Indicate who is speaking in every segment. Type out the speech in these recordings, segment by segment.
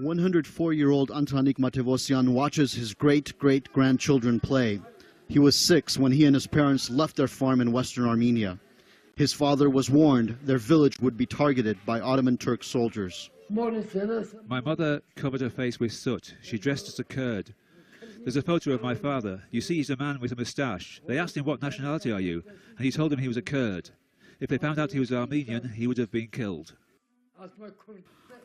Speaker 1: 104-year-old Antranik Matevosyan watches his great-great-grandchildren play. He was 6 when he and his parents left their farm in western Armenia. His father was warned their village would be targeted by Ottoman Turk soldiers.
Speaker 2: My mother covered her face with soot. She dressed as a Kurd. There's a photo of my father. You see, he's a man with a moustache. They asked him, "What nationality are you?" And he told them he was a Kurd. If they found out he was Armenian, he would have been killed.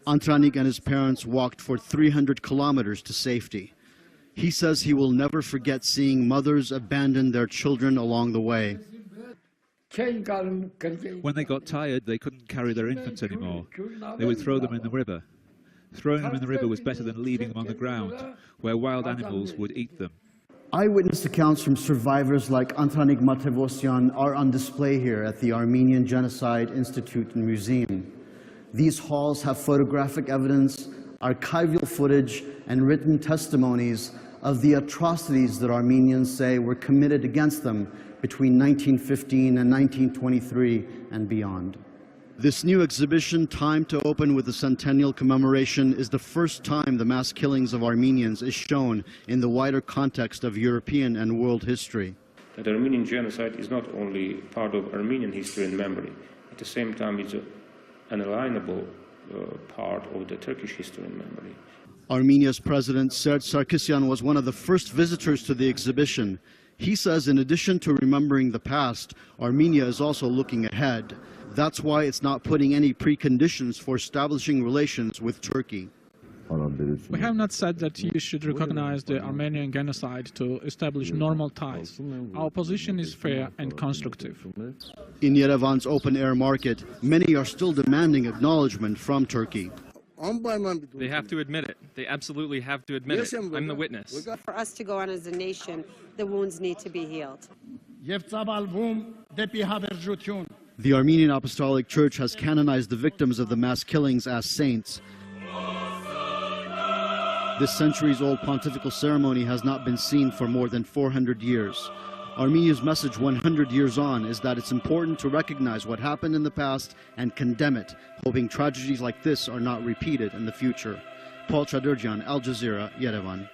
Speaker 1: Antranik and his parents walked for 300 kilometers to safety. He says he will never forget seeing mothers abandon their children along the way.
Speaker 2: When they got tired, they couldn't carry their infants anymore. They would throw them in the river. Throwing them in the river was better than leaving them on the ground, where wild animals would eat them.
Speaker 1: Eyewitness accounts from survivors like Antranik Matevosyan are on display here at the Armenian Genocide Institute and Museum. These halls have photographic evidence, archival footage, and written testimonies of the atrocities that Armenians say were committed against them between 1915 and 1923 and beyond. This new exhibition, timed to open with the centennial commemoration, is the first time the mass killings of Armenians is shown in the wider context of European and world history.
Speaker 3: The Armenian genocide is not only part of Armenian history and memory, at the same time it's an unalienable part of the Turkish history and memory.
Speaker 1: Armenia's President Serge Sarkisyan was one of the first visitors to the exhibition. He says in addition to remembering the past, Armenia is also looking ahead. That's why it's not putting any preconditions for establishing relations with Turkey.
Speaker 4: We have not said that you should recognize the Armenian genocide to establish normal ties. Our position is fair and constructive.
Speaker 1: In Yerevan's open-air market, many are still demanding acknowledgement from Turkey.
Speaker 5: They have to admit it. They absolutely have to admit it. I'm the witness.
Speaker 6: For us to go on as a nation, the wounds need to be healed.
Speaker 1: The Armenian Apostolic Church has canonized the victims of the mass killings as saints. This centuries-old pontifical ceremony has not been seen for more than 400 years. Armenia's message 100 years on is that it's important to recognize what happened in the past and condemn it, hoping tragedies like this are not repeated in the future. Paul Chadurjan, Al Jazeera, Yerevan.